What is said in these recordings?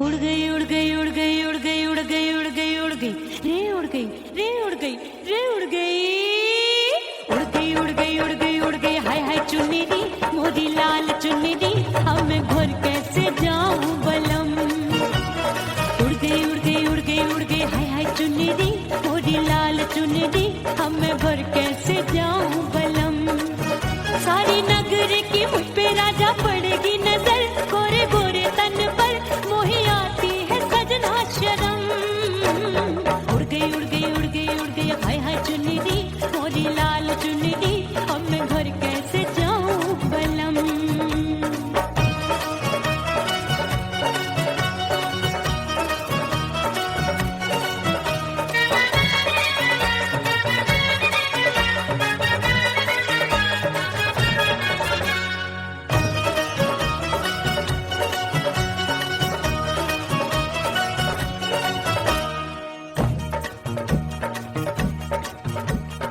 उड़ गई उड़ गई उड़ गई उड़ गई उड़ गई उड़ गई उड़ गई रे उड़ गई रे उड़ गई रे उड़ गई उड़ गई उड़ गई उड़ गई उड़ गई हाय हाय चुन्नी दी मोदी लाल चुन्नी दी अब मैं घर कैसे जाऊं बलम। उड़ गई उड़ गई उड़ गई उड़ गई हाय हाय चुन्नी दी मोदी लाल चुन्नी दी अब मैं घर कैसे जाऊं बलम। सारी नगर की मुझ पे राजा पड़ेगी नजर गोरे गोरे तन पर मोही आती है सजना शर्म। उड़ गई उड़ गई उड़ गई उड़ गई हाय हाय चुन्नी दी मोरी लाल चुन्नी दी अब मैं घर कैसे जाऊं बलम।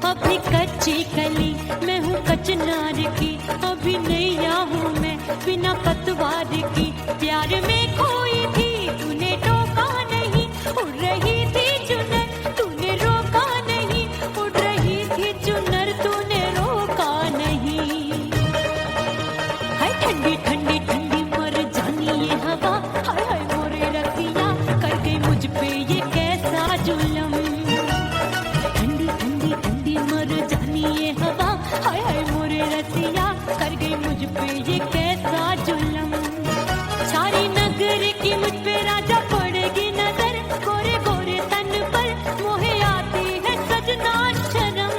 अभी कच्ची कली मैं हूँ कचनार की अभी नैया हूँ मैं बिना पतवार की प्यार में खोई थी तूने टोका नहीं उड़ रही थी चुनर तूने रोका नहीं उड़ रही थी चुनर तूने रोका नहीं। हाय ठंडी ठंडी ठंडी मर जानी ये हवा हाय हाय मोरे रतिया कर गई मुझ पे ये कैसा जुल्म। ठंडी ठंडी ठंडी मर जानी ये हवा हाय हाय मोरे रतिया कर गई मुझ पे ये कैसा जुल्म। सारी नगर की मुझ पे राजा पड़ेगी नजर गोरे गोरे तन पर मोहे आती है सजना शर्म।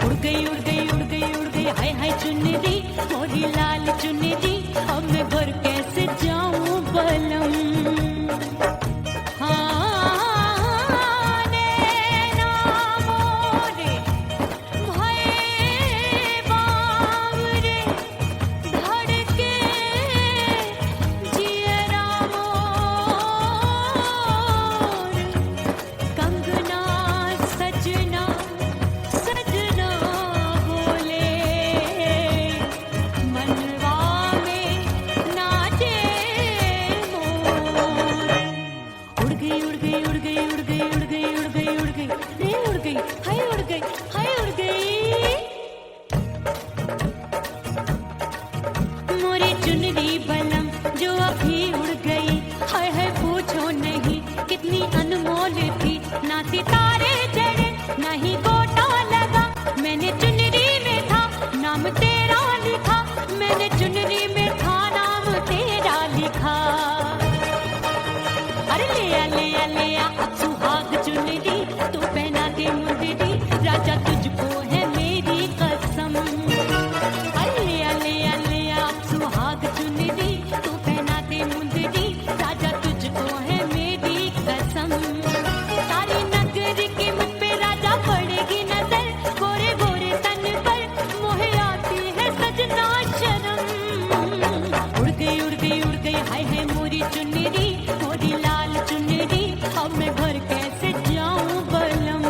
उड़ गई उड़ गई उड़ गई उड़ गई हाय हाय चुन्नी दी मोरी लाल चुन्नी दी अब मैं घर कैसे जाऊं बलम। कितनी अनमोल थी ना सितारे चढ़े ना ही गोटा लगा मैंने चुनरी में था नाम तेरा लिखा मैंने चुनरी में था नाम तेरा लिखा। अरे ले आ अब सुहाग चुनरी तू पहना दे मुंदरी राजा तुझको है मेरी कसम। अरे ले आ अब सुहाग चुनरी तू पहना दे मुंदरी राजा तुझको है मेरी कसम। सारी नगर की मुझ पे राजा पड़ेगी नजर गोरे गोरे तन पर मोहे आती है सजना शर्म। उड़ गई उड़ गई उड़ गई हाय हाय मोरी चुन्नी मोरी लाल चुन्नी अब मैं घर कैसे जाऊं बलम।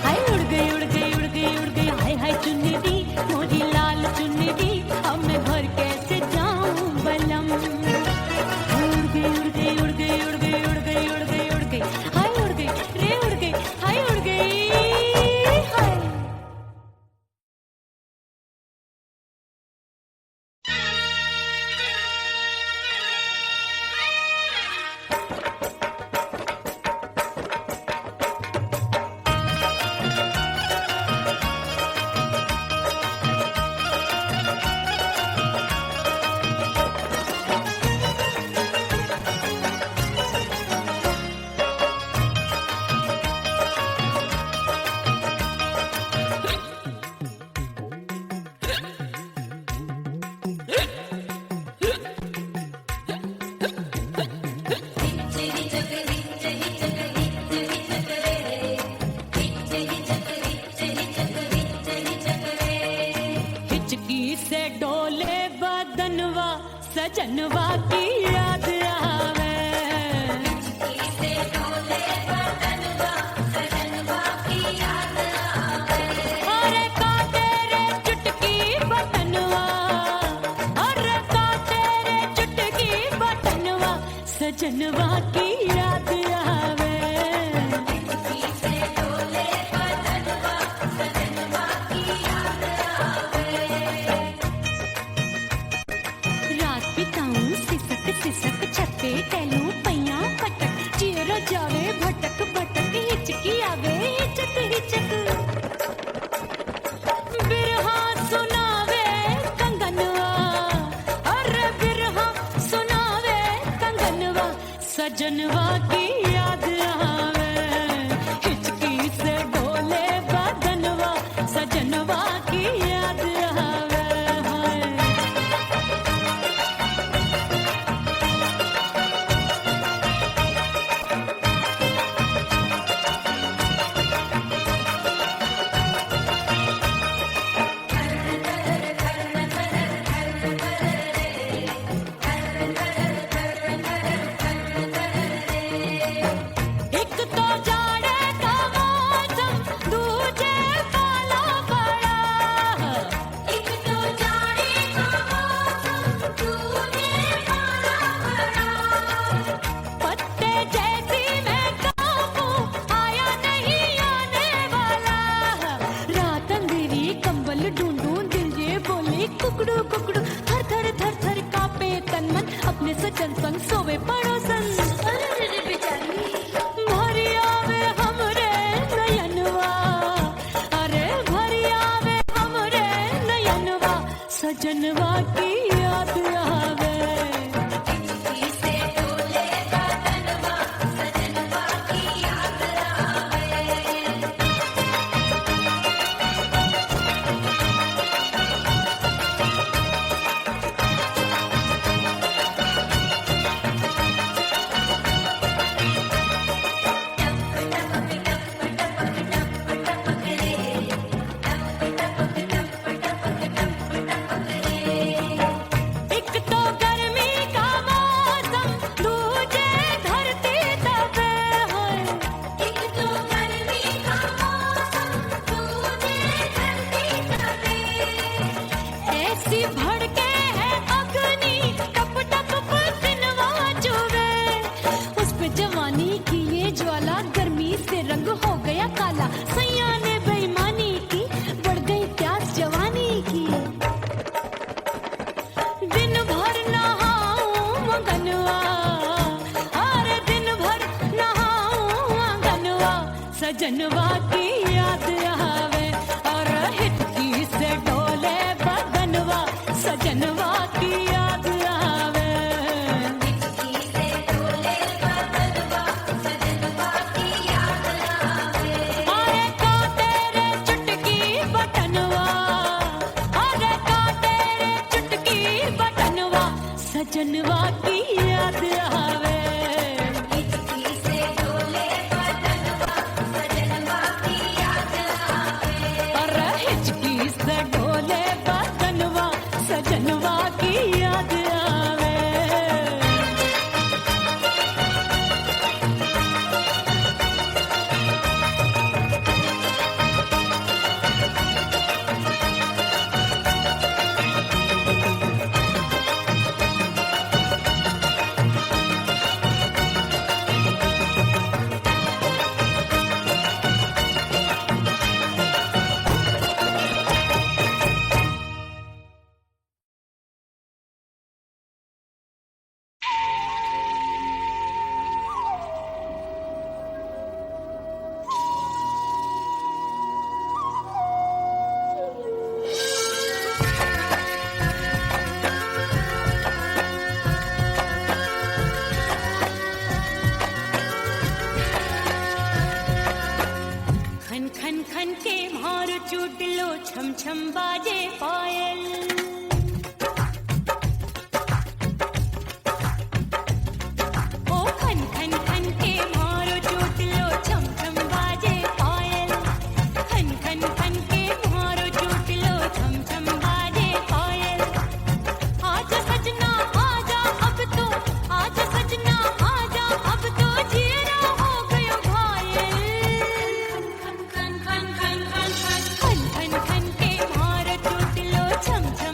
हाय उड़ गई उड़ गई उड़ गई उड़ गई हाय हाय चुन्नी मोरी लाल चुन्नी अब मैं घर कैसे जाऊं बलम। उड़ गई उड़ गई उड़ गई उड़ गई उड़ गई उड़ गई उड़ गई हाय उड़ गई रे उड़ गई हाय उड़ गई हाय। सजनवा की याद आवे अरे का तेरे चुटकी बटनवा अरे का तेरे चुटकी बटनवा सजनवा की याद आवे। रात बिताऊं सिसक सिसक छते टहलूं पैया पटक चिर जावे भटक भटक हिचकी आवे हिचक हिचक। बिरहा सुनावे कंगनवा अरे बिरहा सुनावे कंगनवा सजनवा की याद आवे। हिचकी से डोले बदनवा सजनवा की याद आवे। एक तो जाड़े का मौसम दूजे काला पड़ा। एक तो जाड़े का मौसम दूजे काला पड़ा। पत्ते जैसी मैं कांपूं आया नहीं आने वाला। रात अंधेरी कंबल ढूंढूं दिल ये बोले कुकड़ू कुकड़ू थर थर थर थर कांपे तन मन अपने सजन संग सोवे पड़ोसन। भरी आवे हमरे नयनवा अरे भरी आवे हमरे नयनवा सजनवा की याद आवे। से डोले बदनवा सजनवा की याद आवे। एक तो गर्मी का मौसम दूजे धरती तपे है। एक तो गर्मी का मौसम दूजे धरती तपे। ऐसी भड़के है अग्नि टप टप पसीनवा चुभे। उस पे जवानी की ये ज्वाला गर्मी से रंग हो गया काला। सैया ने बेईमानी की बढ़ गई प्यास जवानी की। दिन भर नहाऊं आंगनवा अरे दिन भर नहाऊं आंगनवा सजनवा की याद आवे। और हिचकी से डोले बदनवा सजनवा की याद आवे। हिचकी से डोले बदनवा सजनवा की याद आवे। अरे का तेरे चुटकी बटनवा अरे का तेरे चुटकी बटनवा सजनवा की याद आवे। हिचकी से डोले बदनवा सजनवा की याद आवे। अरे हिचकी से डोले बदनवा सजनवा की याद आवे। छम छम बाजे पायल। ओ खन खन खन के मारो चोट लो छम छम बाजे पायल। खन खन खन के मारो चोट लो छम छम बाजे पायल। आजा सजना आजा अब तो, आजा सजना आजा अब तो, जीरा हो गयो घायल। खन खन खन खन खन खन खन खन के मारो चोट लो छम छम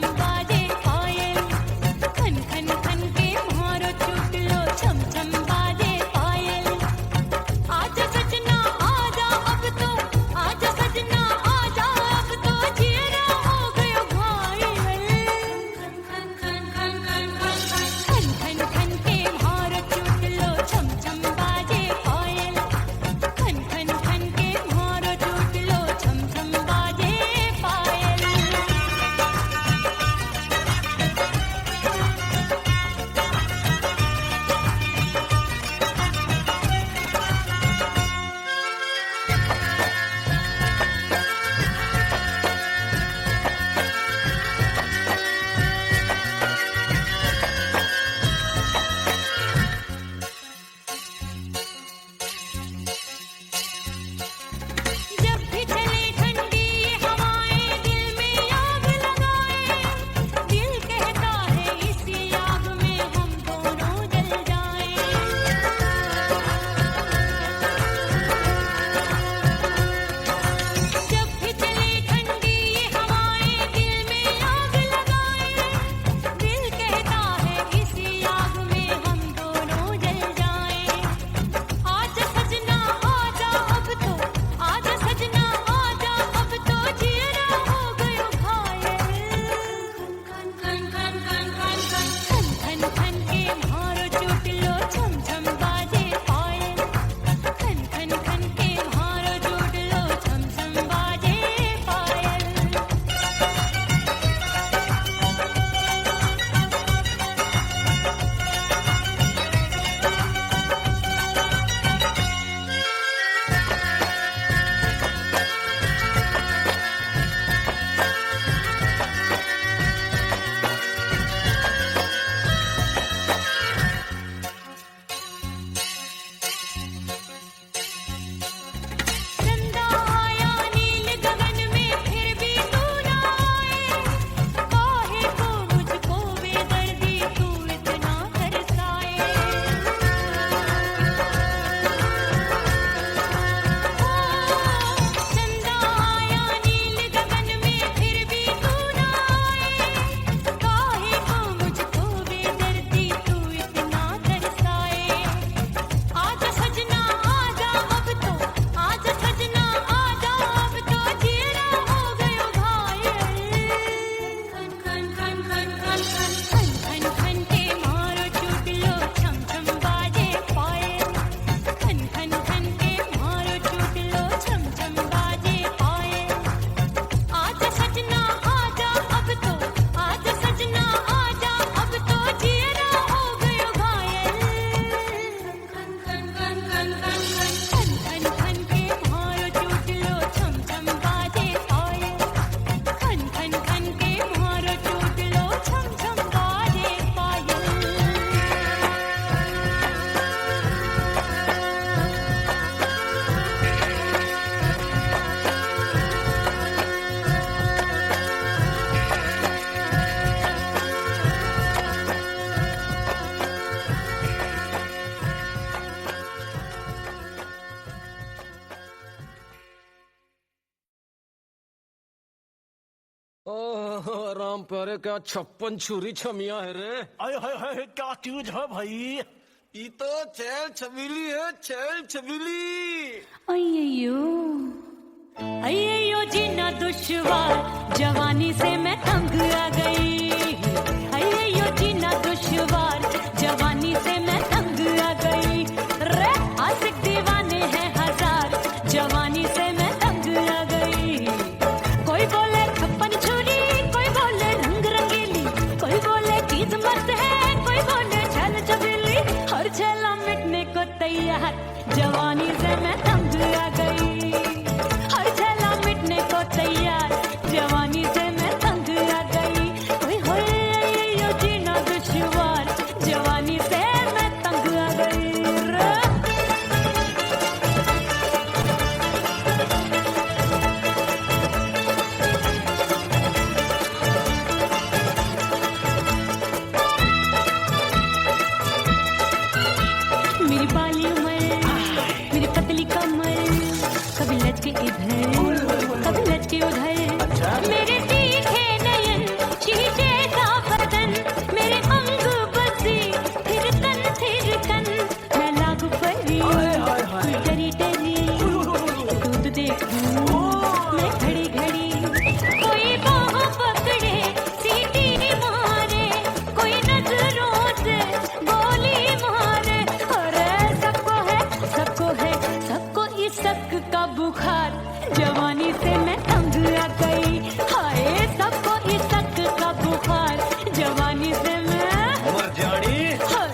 राम प्यारे क्या 56 छुरी छमिया है रे। आय हाय हाय क्या चीज है भाई। ये तो चैल छबीली है, चैल छबीली। अय्यो अय्यो जीना दुश्वार, जवानी से मैं तंग आ गई। अय्यो जीना दुश्वार, जवानी से मैं तंग आ गई। रे आशिक दीवाने हैं हजार, जवानी से मैं तंग आ गई। कोई बोले 56 छुरी, कोई बोले रंग रंगीली, कोई बोले चीज मस्त है, कोई बोले छल छबीली। हर छला मिटने को तैयार, जवानी से मैं तंग आ गई। हर छला मिटने को तैयार, जवानी से मैं तंग आ गई। ओए होए यो जीना दुश्वार, जवानी से मैं तंग आ गई रे। मेरी बाली उमर, मेरी पतली कमर, कभी लचके इधर कभी लचके उधर। मेरे तीखे नयन, शीशे सा बदन, मेरे अंग बसी थिरकन। मैं लागू परी, तू डरी डरी, दूध देखूं मैं घड़ी घड़ी। कोई बाह पकड़े सीटी मारे, कोई नजरों से गोली मारे। अरे सबको इस शक का बुखार, जवानी से मैं तंग आ गई। हाय सबको इस शक का बुखार, जवानी से मैं मर जानी। हाय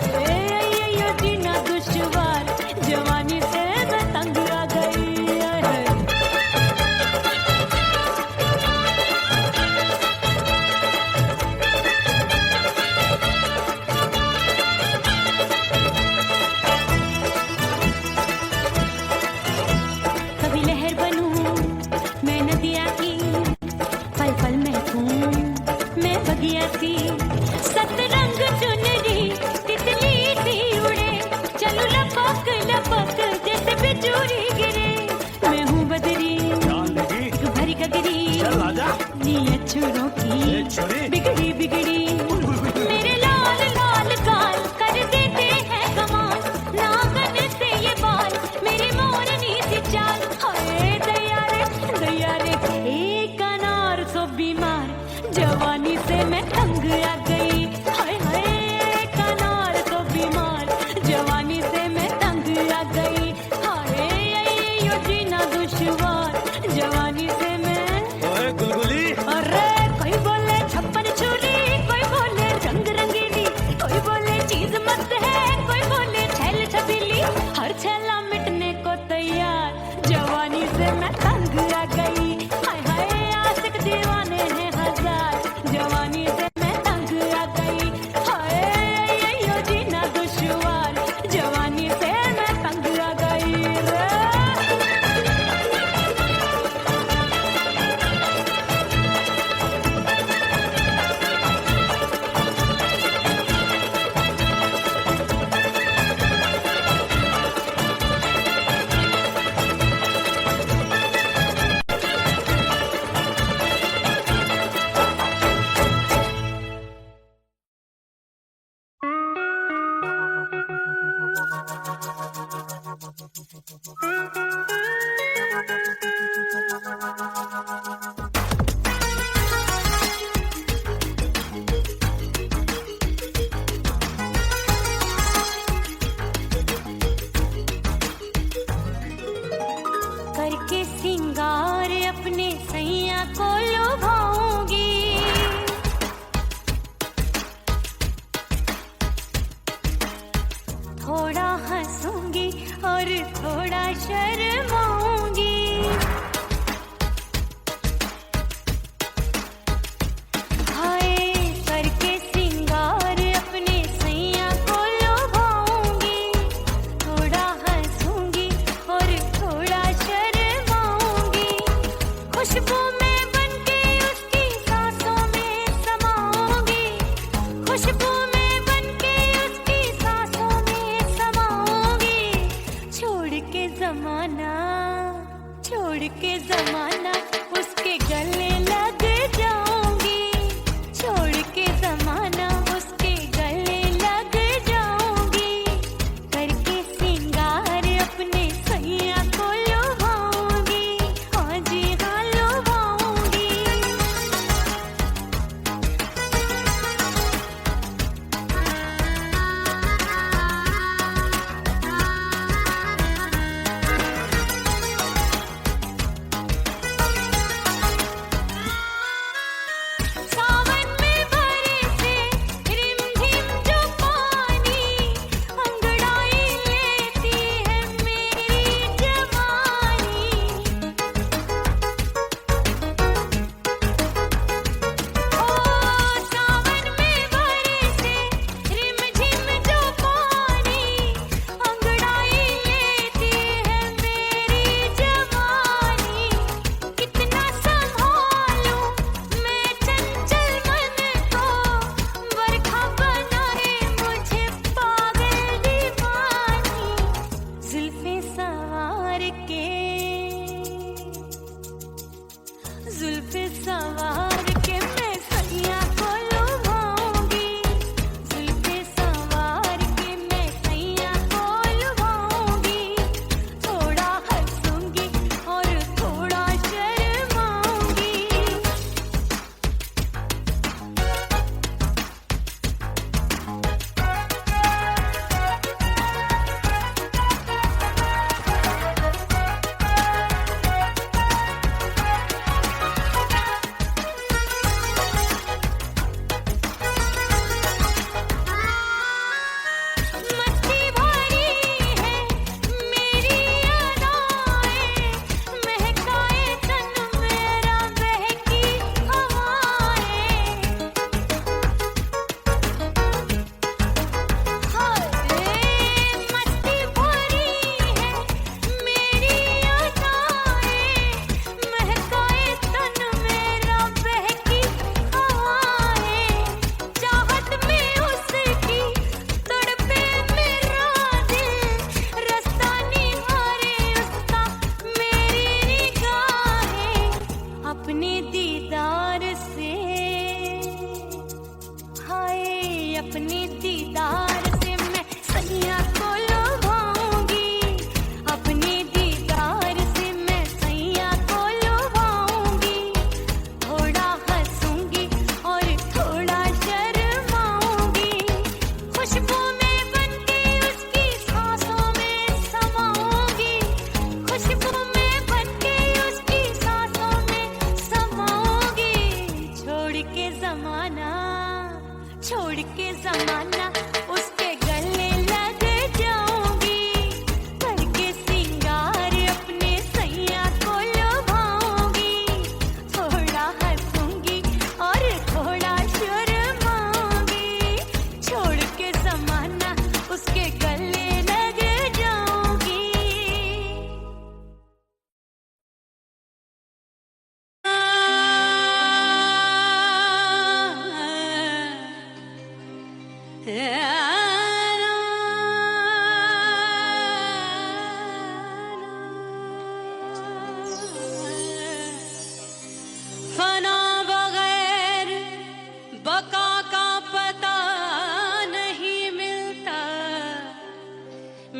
ये जीना दुश्वार, जवानी से मैं तंग आ गई। हाय। कभी लहर बनूं मैं नदिया की, पल पल महकूं मैं बगिया सी। सतरंग चुनरी तितली सी उड़े, चलूं लपक लपक जैसे बिजुरी गिरे। मैं हूँ बदरी जान लगी भरी गगरी, चल आजा। नीयत छुरों ए की छुरी। बिगड़ी बिगड़ी। मेरे लाल लाल गाल कर देते हैं कमाल, नागन से ये बाल मेरी मोरनी सी चाल। हाय दया रे एक अनार सो बीमार, जवानी से मैं तंग आ गई। हाय हाय एक अनार सो बीमार, जवानी से मैं तंग आ गई। हाय यो जीना दुश्वार, जवानी से मैं। ओए गुलगुली। अरे कोई बोले 56 छुरी, कोई बोले रंग रंगीली, कोई बोले चीज मस्त है, कोई बोले छल छबीली। हर छला मिटने को तैयार, जवानी से मैं तंग आ गई। हाय हाय आशिक दीवाने हैं हजार, जवानी से मैं तंग आ गई। हाय यो जीना दुश्वार, जवानी से मैं तंग आ गई रे। करके सिंगार अपने सैया को लुभाऊंगी, थोड़ा हंसूंगी और थोड़ा शर्माऊंगी। हाय करके सिंगार अपने सैया को लुभाऊंगी, थोड़ा हंसूंगी और थोड़ा शर्माऊंगी। खुशबू में बनके उसकी सांसों में समाऊंगी, खुशबू में बनके उसकी सांसों में समाऊंगी। छोड़ के जमाना उसके गले लग जाऊंगी।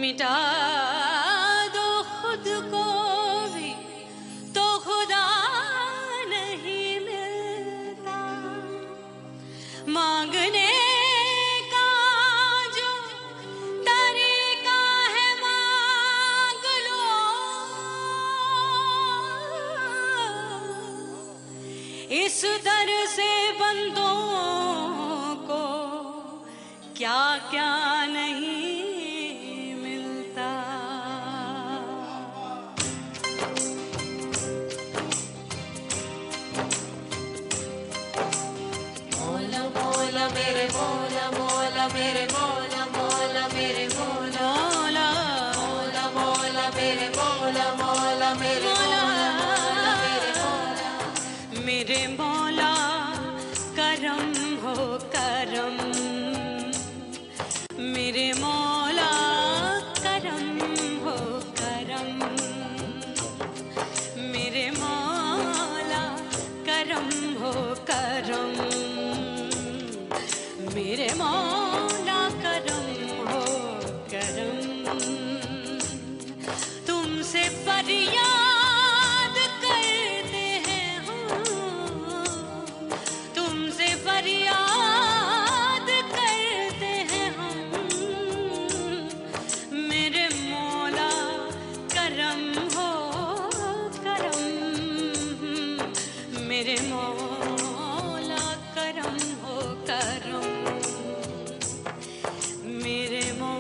मिटा दो खुद को भी तो खुदा नहीं मिलता। मांगने का जो तरीका है मांग लो, इस दर से बंदों को क्या क्या नहीं मिलता। मौला मौला मेरे मौला मौला मेरे मौला मौला मेरे मौला मौला मौला मेरे मौला मौला मेरे मौला मेरे मौला मेरे मौला करम हो करम, मेरे मौला करम हो करम, मेरे मौला करम हो करम, मेरे मौला करम हो करम। तुमसे फरियाद करते हैं हम, तुमसे फरियाद करते हैं हम, मेरे मौला करम हो करम, मेरे मौला करम हो करम, मेरे मौला।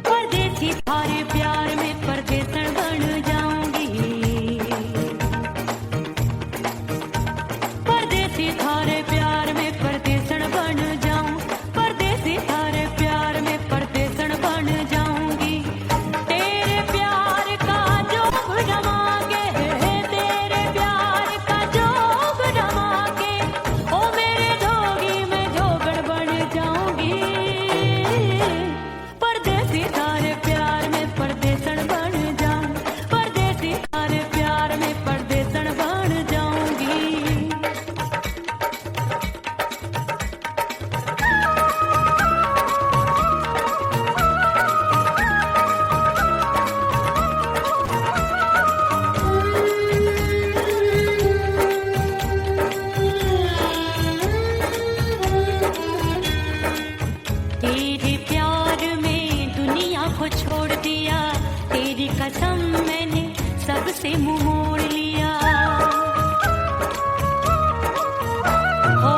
परदेसी थारे प्यार में परदेसन बन जाऊंगी, परदेसी थारे प्यार में परदेसन बन जाऊं, परदेसी थारे प्यार में परदेसन बन जाऊंगी। तेरे प्यार का जोग जमा के, तेरे प्यार का जोग जमा के, ओ मेरे जोगी मैं जोगड़ बन जाऊंगी। परदेसी थारे प्यार में परदेसन बन जाऊं, परदेसी थारे प्यार में परदेसन बन जाऊंगी। तेरे प्यार में दुनिया को छोड़ दिया, तेरी कसम मैंने सबसे मुंह मोड़ लिया। हो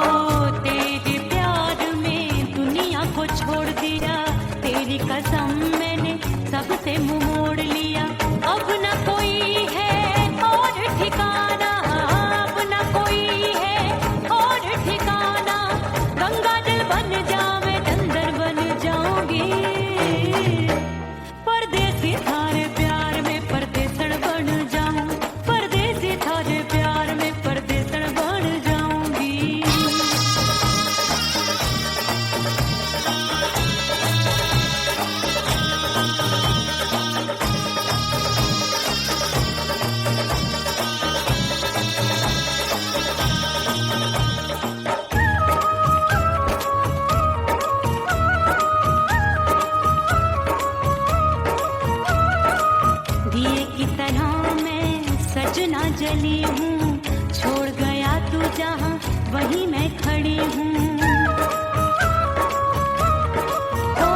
तेरे प्यार में दुनिया को छोड़ दिया, तेरी कसम मैंने सबसे मुंह मोड़ लिया। अब न कोई है और ठिकाना, अब न कोई है और ठिकाना, गंगा जल बन जावे चंदन बन जाऊंगी। परदेसी थारे प्यार में परदेसन बन जाऊं, परदेसी थारे प्यार में परदेसन बन जाऊंगी। दिए की तरह मैं सजना जली हूँ, छोड़ गया तू जहाँ वहीं मैं खड़ी हूँ। ओ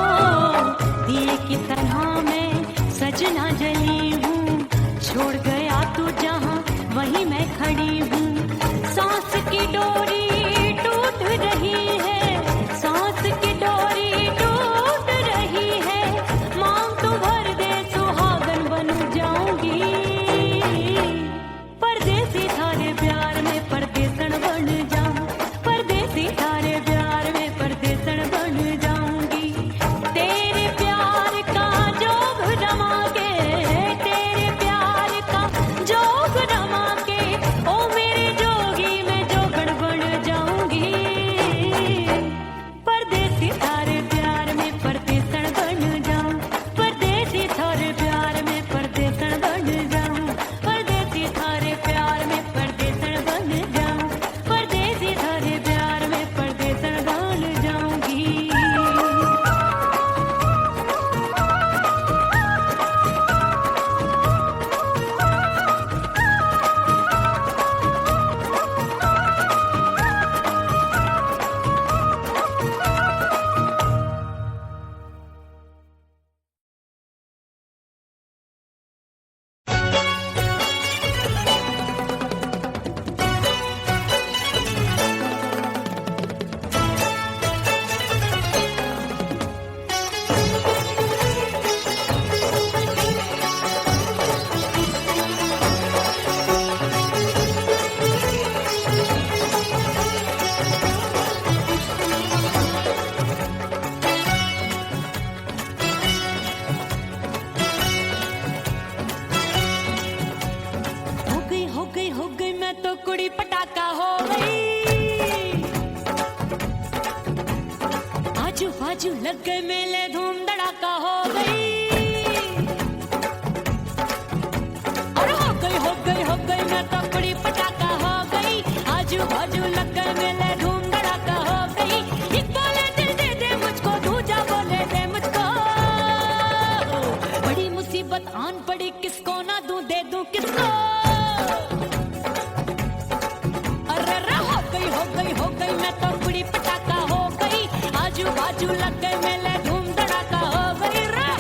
दिए की तरह मैं सजना जली हूँ, छोड़ गया तू जहाँ वहीं मैं खड़ी हूँ। सांस की डोरी टूट रही है, सांस की डोरी टूट रही है, मांग तू भर दे सुहागन बन जाऊंगी। परदेसी थारे प्यार में परदेसन बन जाऊं, परदेसी थारे प्यार लग गए मेले धूम धड़ाका हो गई। अरे हो गई मैं तो बड़ी पटाखा हो गई। आजू बाजू लग गए मेले धूम धड़ाका हो गई। एक बोले दिल दे दे मुझको, दूजा बोले दे मुझको। बड़ी मुसीबत आन पड़ी, किसको ना दूं दे दूं किसको। अरे हो गई मैं तो बड़ी पटाखा हो गई। आजू बाजू लग गए मेले धूम धड़ाका हो गई रे।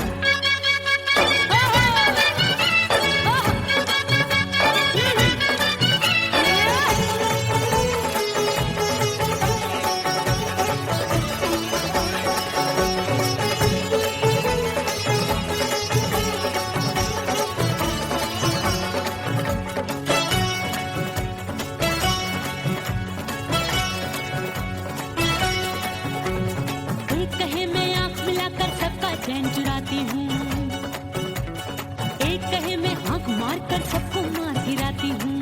एक कहे मैं आंख मिलाकर सबका चैन चुराती हूँ, एक कहे मैं आंख मारकर सबको मार गिराती हूँ।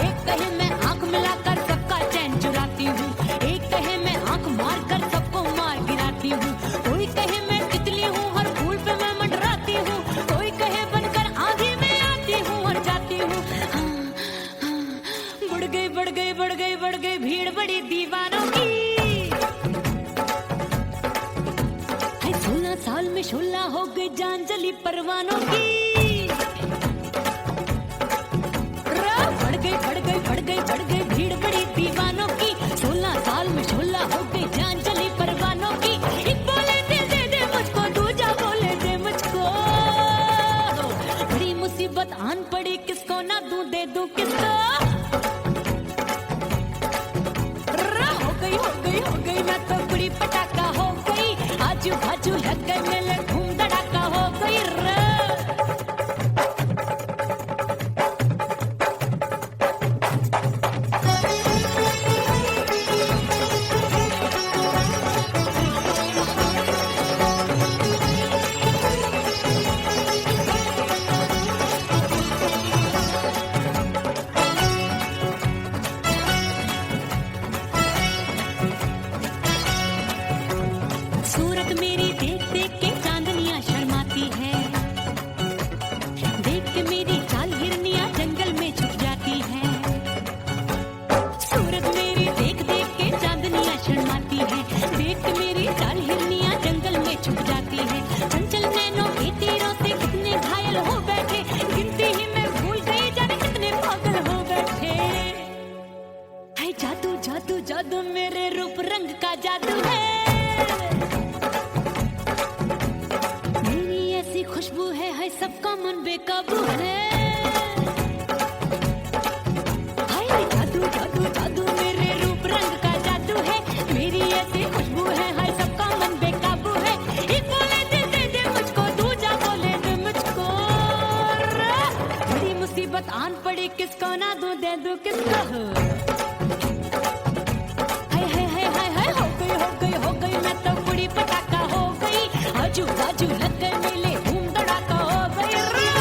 एक कहे मैं आंख मिलाकर सबका चैन चुराती हूँ, एक कहे मैं आंख मारकर सबको मार गिराती हूँ। कोई कहे मैं तितली हूँ, हर फूल पे मैं मंडराती हूँ। कोई कहे बनकर आंधी में आती हूँ और जाती हूँ। बढ़ गई भीड़ बड़ी दीवानों की। 16 साल में शोला हो गई जान जली परवानों की। बढ़ गई भीड़ बड़ी दीवानों की। 16 साल में शोला हो गई जान जली परवानों की। एक बोले दिल दे दे मुझको, दूजा बोले दे मुझको। बड़ी मुसीबत आन पड़ी, किसको ना दूं दे दूं किसको। हो गई मैं तो बड़ी पटाखा हो गई। आजू बाजू लग गए मेले धूम धड़ाका हो गई रे। सूरत मेरी देख देख के चांदनियां शर्माती है। देख के मेरी चाल हिरनियां जंगल में छुप जाती है। सूरत मेरी देख देख के चांदनियां शर्माती है। देख के मेरी चाल हिरनियां जंगल में छुप जाती है। चंचल नैनों के तीरों से कितने घायल हो बैठे, गिनती ही मैं भूल गई जाने कितने पागल हो बैठे। है जादू जादू जादू मेरे रूप रंग का जादू है। खुशबू है सबका मन बेकाबू है। हाय जादू जादू जादू मेरे रूप रंग का जादू है। मेरी ऐसी खुशबू है, हाय सबका मन बेकाबू है। एक बोले दिल दे दे मुझको, दूजा बोले दे मुझको। बड़ी मुसीबत आन पड़ी, किसको ना दूं दे दूं किसको। हो गई मैं तो बड़ी पटाखा हो गई। आजू बाजू लग गए मेले धूम धड़ाका हो गई रे।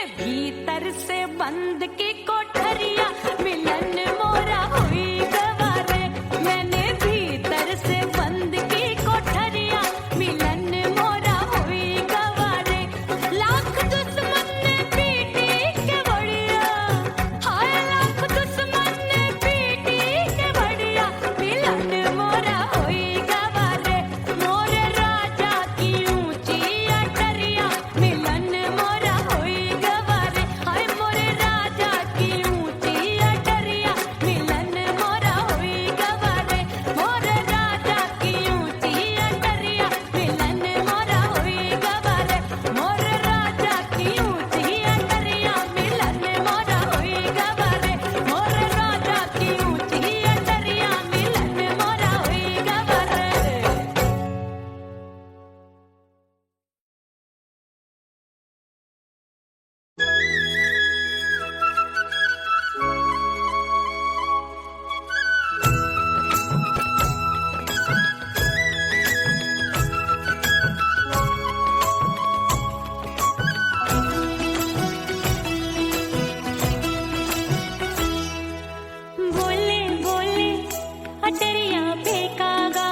भीतर से बंद की कोठरिया मिलन मोरा हुई गवारे मैंने भीतर से बंद की कोठरिया मिलन मोरा हुई गवारे लाख दुश्मन ने पीटी के बढ़िया हाय लाख दुश्मन ने पीटी के बढ़िया मिलन मोरा हुई गवारे मोरे राजा की ऊंची अटरिया मिलन मोरा हुई गवारे हाय मोरे राजा की ऊंची अटरिया मिलन मोरा हुई गवारे मोरे राजा की ऊंची अटरिया मिलन मोरा हुई गवारे मोरे राजा की ऊंची अटरिया मिलन मोरा हुई गवारे मोरे राजा की ऊंची अटरिया मिलन मोरा हुई गवारे बोले बोले अटरिया फेंकागा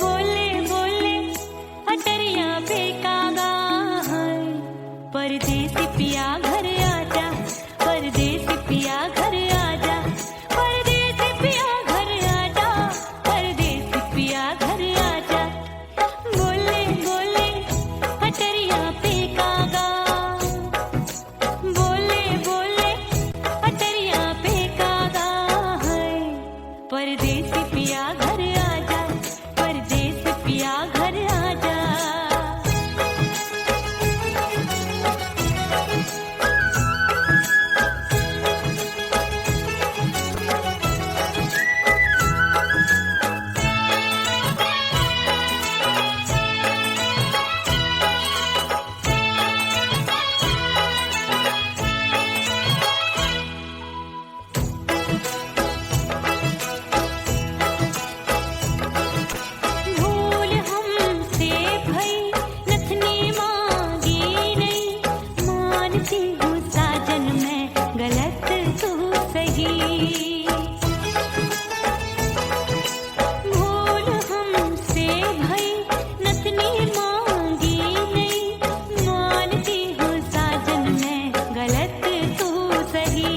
बोले बोले अटरिया फेंकागा परदेसी पिया घर आजा परदेसी पिया घर आजा परदेसी पिया घर आजा परदेसी पिया घर आजा बोले बोले अटरिया फेंकागा बोले बोले अटरिया फेंकागा परदेसी पिया घर आजा परदेसी पिया घर आजा भूल हमसे भई नथनी मांगी नहीं मानती हूँ साजन मैं गलत तू सही भूल हमसे भई नथनी मांगी नहीं मानती हूँ साजन मैं गलत तू सही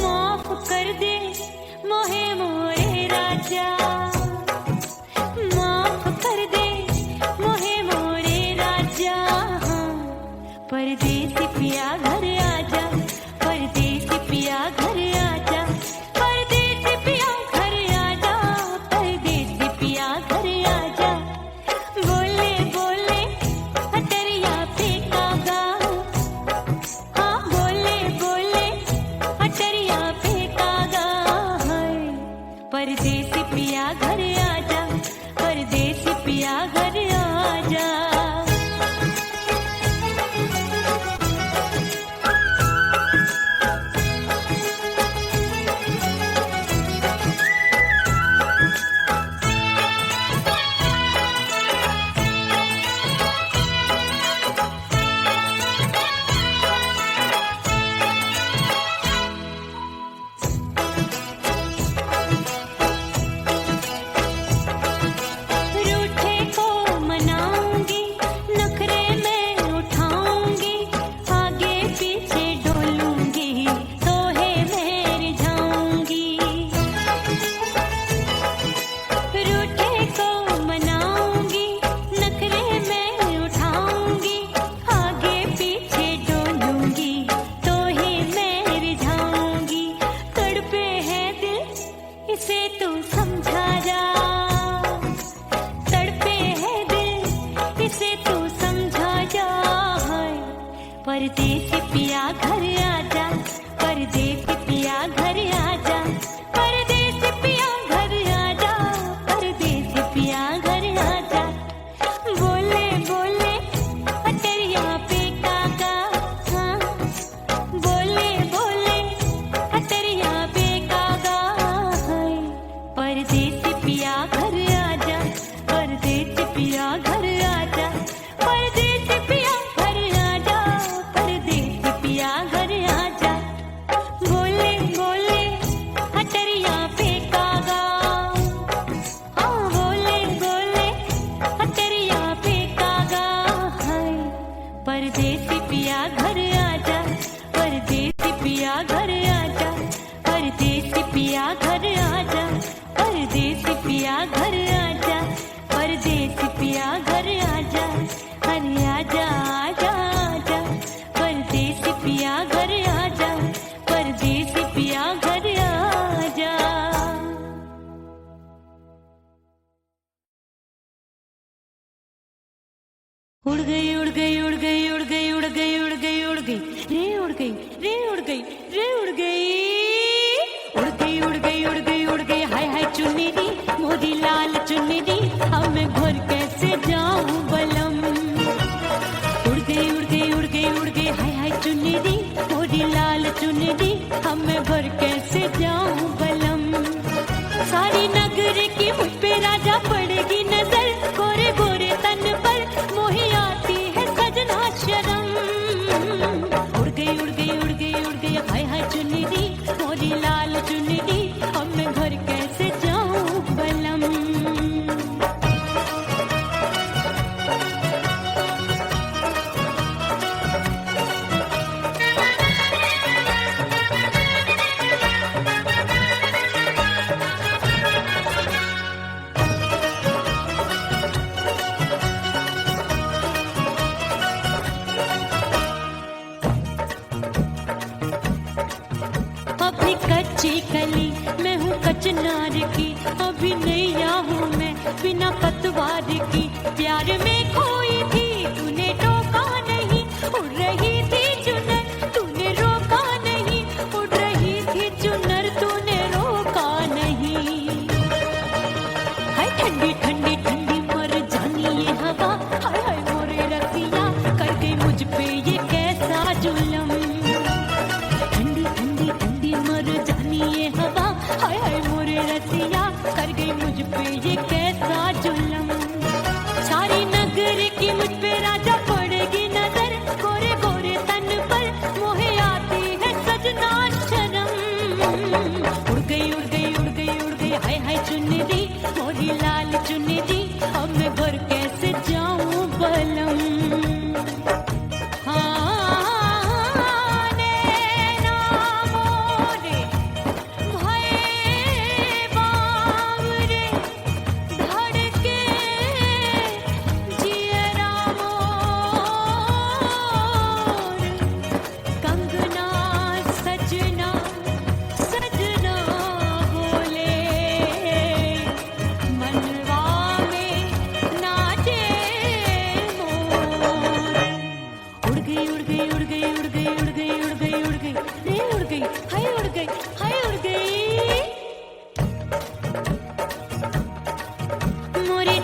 माफ कर दे मोहे मोरे राजा माफ कर दे मोहे मोरे राजा परदेसी पिया घर आजा परदेसी पिया घर आजा परदेसी पिया घर आजा परदेसी पिया घर आजा बोले बोले अटरिया फेंकागा हाँ बोले बोले अटरिया फेंकागा परदेसी पिया घर आजा परदेसी पिया घर आजा रूठे को मनाऊंगी नखरे में उठाऊंगी आगे पीछे डोलूंगी तोहे मैं रिझाऊंगी रूठे को मनाऊंगी नखरे में उठाऊंगी आगे पीछे डोलूंगी तोहे मैं रिझाऊंगी तड़पे है दिल इसे तू समझा जा तड़पे है दिल इसे तू समझा जा परदेसी पिया घर आजा परदेसी पिया घर आजा परदेसी पिया घर आजा परदेसी पिया घर आजा बोले बोले अटरिया फेंकागा हाँ बोले बोले अटरिया फेंकागा परदेसी पिया घर आजा परदेसी पिया घर आजा परदेसी पिया घर आजा गई रे उड़ गई रे उड़ गई रे उड़ गई उड़ गई उड़ गई उड़ गई उड़ गई हाय हाय चुन्नी मोरी लाल चुन्नी अब मैं घर कैसे जाऊं बलम उड़ गई उड़ गई उड़ गई उड़ गई हाय हाय चुन्नी मोरी लाल चुन्नी अब मैं घर कैसे जाऊं बलम सारी नगर की मुझ पे राजा पड़ेगी नजर गोरे गोरे तन पर मोही आती है सजना शर्म उड़ गई उड़ गई उड़ गई उड़ गई हाय हाय चुन्नी मोरी लाल चुन्नी अब मैं घर कैसे जाऊं बलम अभी कच्ची कली मैं हूँ कचनार की अभी नैया हूँ मैं बिना पतवार की प्यार में खोई थी तूने टोका नहीं उड़ रही थी चुनर तूने रोका नहीं उड़ रही थी चुनर तूने रोका नहीं हाय ठंडी ठंडी ठंडी मर जानी ये हवा हाय हाय मोरे रतिया कर गई मुझ पे ये कैसा जुलम ठंडी ठंडी ठंडी मर जानी ये हवा हाय हाय मोरे रतिया कर गई मुझ पे ये कैसा जुलम सारी नगर की मुझ पे राजा पड़ेगी नजर गोरे गोरे तन पर मोहे आती है सजना शर्म उड़ गई उड़ गई उड़ गई उड़ गई हाय हाय चुन्नी मोरी लाल चुन्नी अब मैं घर कैसे जाऊं बलम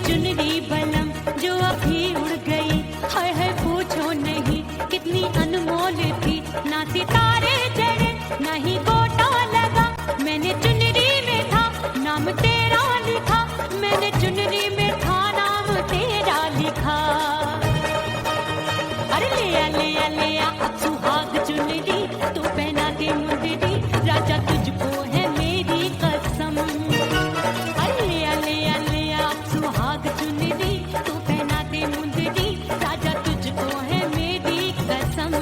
चुनरी बलम जो अभी उड़ गई हाय हाय पूछो नहीं कितनी अनमोल थी ना सितारे जड़े ना ही गोटा लगा मैंने चुनरी में था नाम तेरा लिखा मैंने चुनरी में था नाम तेरा लिखा अरे ले आ अब सुहाग चुनरी तू पहना के मुंदरी राजा तुझको है मेरी कसम अरे ले आ सुहाग चुनरी तू पहना दे मुंदरी राजा तुझको है मेरी कसम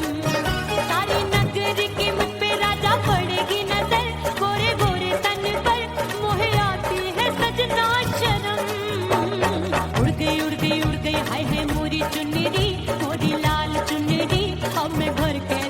सारी नगर की मुझ पे राजा पड़ेगी नजर गोरे गोरे तन पर मोहे आती है सजना शर्म उड़ गई हाय हाय मोरी चुन्नी मोरी लाल चुन्नी अब मैं घर के